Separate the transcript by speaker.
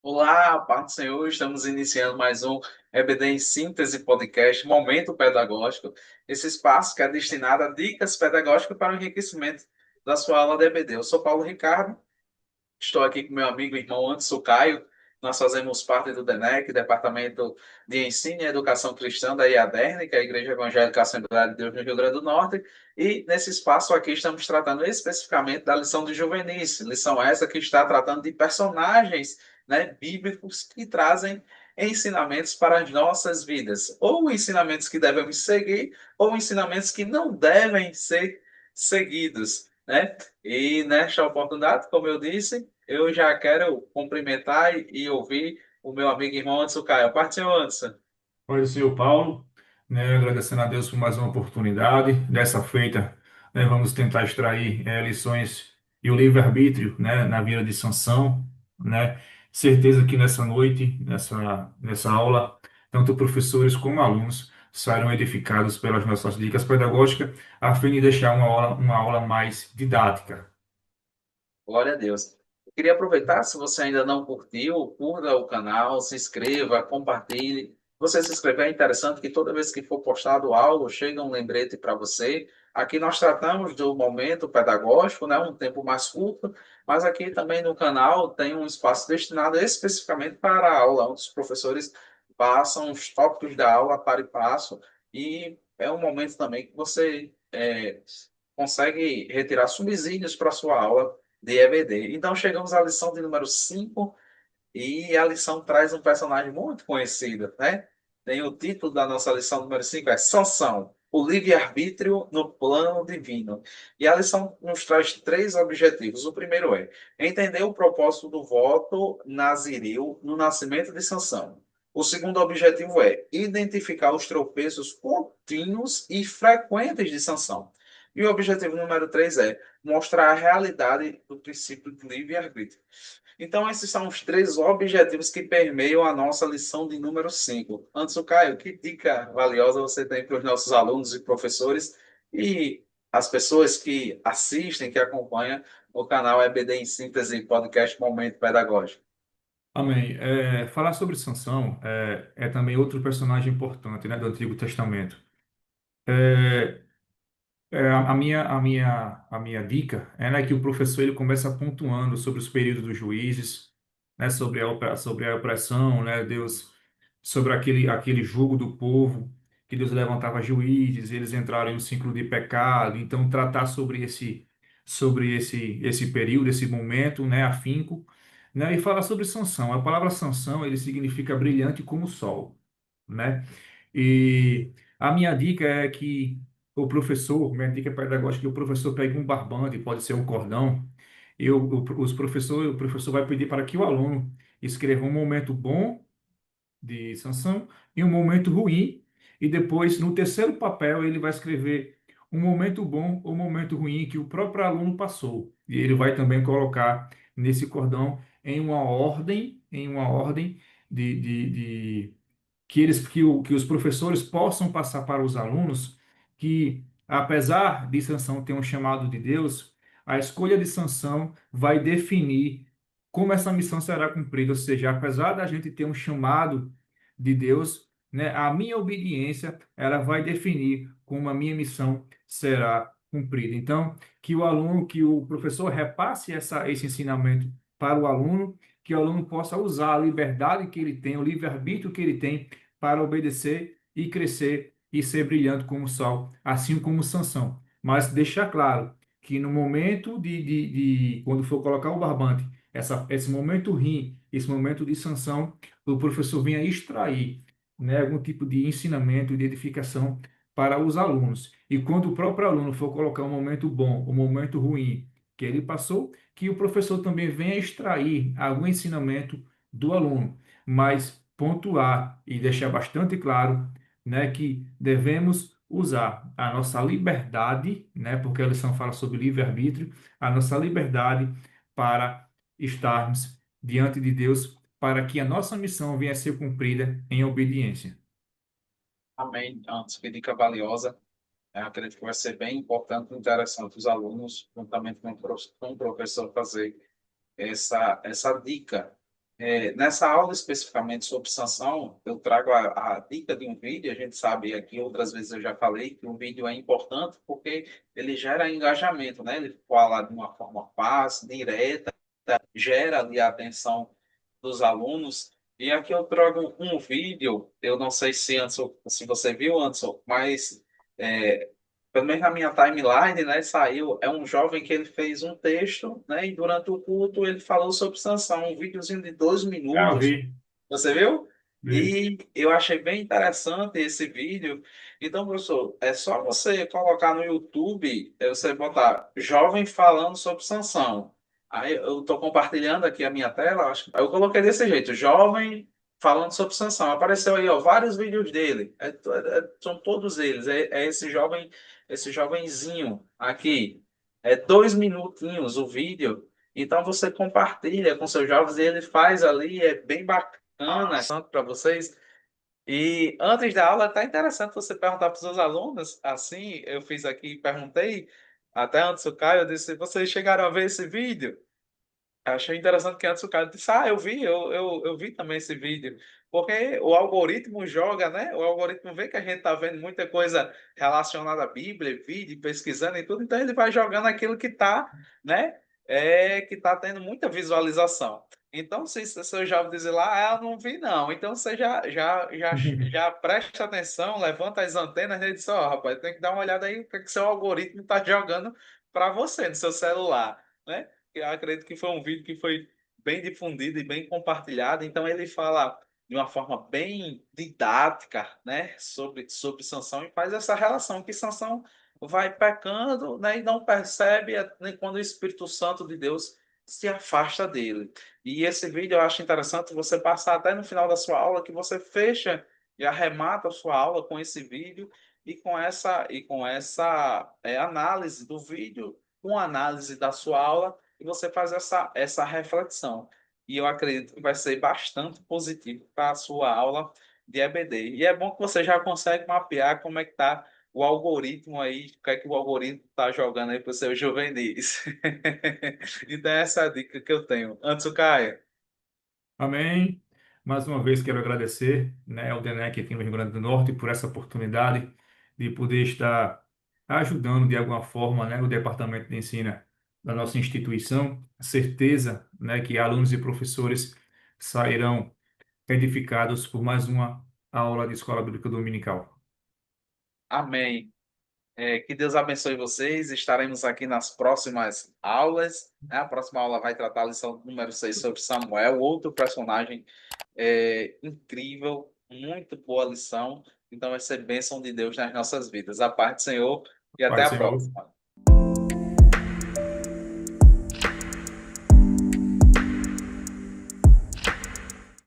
Speaker 1: Olá, paz do Senhor, estamos iniciando mais um EBD em Síntese Podcast, Momento Pedagógico. Esse espaço que é destinado a dicas pedagógicas para o enriquecimento da sua aula de EBD. Eu sou Paulo Ricardo, estou aqui com meu amigo e irmão Anderson Caio. Nós fazemos parte do DENEC, Departamento de Ensino e Educação Cristã da IADERN, que é a Igreja Evangélica Assembleia de Deus no Rio Grande do Norte. E nesse espaço aqui estamos tratando especificamente da lição de juvenis, lição essa que está tratando de personagens, né, bíblicos que trazem ensinamentos para as nossas vidas, ou ensinamentos que devemos seguir, ou ensinamentos que não devem ser seguidos, né? E nesta oportunidade, como eu disse, eu já quero cumprimentar e ouvir o meu amigo e irmão Anderson Caio. Parte, senhor Anderson.
Speaker 2: Oi, senhor Paulo, né, agradecendo a Deus por mais uma oportunidade. Dessa feita, né, vamos tentar extrair lições e o livre-arbítrio, né, na vida de Sansão, né. Certeza que nessa noite, nessa aula, tanto professores como alunos sairão edificados pelas nossas dicas pedagógicas, a fim de deixar uma aula mais didática.
Speaker 1: Glória a Deus. Eu queria aproveitar, se você ainda não curtiu, curta o canal, se inscreva, compartilhe. Você se inscrever é interessante que toda vez que for postado algo, chega um lembrete para você. Aqui nós tratamos do momento pedagógico, né, um tempo mais curto, mas aqui também no canal tem um espaço destinado especificamente para a aula, onde os professores passam os tópicos da aula para e passo, e é um momento também que você consegue retirar subsídios para a sua aula de EBD. Então, chegamos à lição de número 5 e a lição traz um personagem muito conhecido, né? Tem o título da nossa lição número 5 é Sansão, o livre-arbítrio no plano divino. E a lição nos traz três objetivos. O primeiro é entender o propósito do voto nazireu no nascimento de Sansão. O segundo objetivo é identificar os tropeços contínuos e frequentes de Sansão. E o objetivo número 3 é mostrar a realidade do princípio do livre-arbítrio. Então, esses são os três objetivos que permeiam a nossa lição de número 5. Anderson Caio, que dica valiosa você tem para os nossos alunos e professores e as pessoas que assistem, que acompanham o canal EBD em Síntese Podcast Momento Pedagógico?
Speaker 2: Amém. Falar sobre Sansão é também outro personagem importante, né, do Antigo Testamento. É, a minha dica é, né, que o professor ele começa pontuando sobre os períodos dos juízes, né, sobre a opressão, né, Deus, sobre aquele jugo do povo, que Deus levantava juízes, eles entraram em um ciclo de pecado. Então, tratar sobre esse período, esse momento, né, afinco, né, e falar sobre Sansão. A palavra Sansão, ele significa brilhante como o sol, né? E a minha dica é que minha dica pedagógica é que o professor pegue um barbante, pode ser um cordão, e o professor vai pedir para que o aluno escreva um momento bom de Sansão e um momento ruim, e depois, no terceiro papel, ele vai escrever um momento bom ou um momento ruim que o próprio aluno passou. E ele vai também colocar nesse cordão em uma ordem de que os professores possam passar para os alunos que, apesar de Sansão ter um chamado de Deus, a escolha de Sansão vai definir como essa missão será cumprida. Ou seja, apesar da gente ter um chamado de Deus, né, a minha obediência ela vai definir como a minha missão será cumprida. Então, que o professor repasse esse ensinamento para o aluno, que o aluno possa usar a liberdade que ele tem, o livre-arbítrio que ele tem para obedecer e crescer e ser brilhante como o sol, assim como Sansão. Mas deixar claro que no momento quando for colocar o barbante, esse momento ruim, esse momento de sanção, o professor venha extrair, né, algum tipo de ensinamento, de edificação para os alunos. E quando o próprio aluno for colocar um momento bom, um momento ruim que ele passou, que o professor também venha extrair algum ensinamento do aluno, mas pontuar e deixar bastante claro, né, que devemos usar a nossa liberdade, né, porque a lição fala sobre livre-arbítrio, a nossa liberdade para estarmos diante de Deus, para que a nossa missão venha a ser cumprida em obediência.
Speaker 1: Amém, Anderson, que dica valiosa. Eu acredito que vai ser bem importante e interessante os alunos, juntamente com o professor, fazer essa dica Nessa aula especificamente sobre sanção, eu trago a dica de um vídeo. A gente sabe aqui, outras vezes eu já falei que o vídeo é importante porque ele gera engajamento, né? Ele fala de uma forma fácil, direta, gera ali a atenção dos alunos. E aqui eu trago um vídeo, eu não sei se Anderson, se você viu, Anderson, mas é, pelo menos na minha timeline, né, saiu, é um jovem que ele fez um texto, né, e durante o culto ele falou sobre sanção, um videozinho de 2
Speaker 2: Ah, eu
Speaker 1: minutos,
Speaker 2: vi,
Speaker 1: você viu?
Speaker 2: vi.
Speaker 1: E eu achei bem interessante esse vídeo. Então, professor, é só você colocar no YouTube, você botar jovem falando sobre sanção. Aí eu estou compartilhando aqui a minha tela, acho que eu coloquei desse jeito, jovem falando sobre sanção. Apareceu aí, ó, vários vídeos dele. São todos eles. É esse jovenzinho aqui. É 2 minutinhos o vídeo. Então você compartilha com seus jovens e ele faz ali, é bem bacana para vocês. E antes da aula, tá interessante você perguntar para os seus alunos. Assim, eu fiz aqui, perguntei, até antes o Caio, eu disse: vocês chegaram a ver esse vídeo? Achei interessante que antes o cara disse, eu vi, eu vi também esse vídeo. Porque o algoritmo joga, né? O algoritmo vê que a gente está vendo muita coisa relacionada à Bíblia, vídeo, pesquisando e tudo, então ele vai jogando aquilo que está, né? Que está tendo muita visualização. Então, se seu jovem dizer lá, eu não vi, não. Então você já presta atenção, levanta as antenas e diz, rapaz, tem que dar uma olhada aí o que, que seu algoritmo está jogando para você no seu celular, né? Eu acredito que foi um vídeo que foi bem difundido e bem compartilhado. Então ele fala de uma forma bem didática, né, sobre Sansão e faz essa relação que Sansão vai pecando, né, e não percebe nem quando o Espírito Santo de Deus se afasta dele. E esse vídeo eu acho interessante você passar até no final da sua aula que você fecha e arremata a sua aula com esse vídeo e com essa análise do vídeo, com análise da sua aula e você faz essa reflexão. E eu acredito que vai ser bastante positivo para a sua aula de EBD. E é bom que você já consegue mapear como é que está o algoritmo aí, o que é que o algoritmo está jogando aí para os seus juvenis. Então, essa é a dica que eu tenho. Antes, Caio.
Speaker 2: Amém. Mais uma vez quero agradecer, né, ao DENEC aqui no Rio Grande do Norte por essa oportunidade de poder estar ajudando de alguma forma, né, o Departamento de Ensino da nossa instituição. Certeza, né, que alunos e professores sairão edificados por mais uma aula de Escola Bíblica Dominical.
Speaker 1: Amém. Que Deus abençoe vocês. Estaremos aqui nas próximas aulas, né? A próxima aula vai tratar a lição número 6 sobre Samuel, outro personagem incrível, muito boa lição. Então vai ser bênção de Deus nas nossas vidas. A paz do Senhor e até
Speaker 2: Pai,
Speaker 1: a
Speaker 2: Senhor.
Speaker 1: próxima.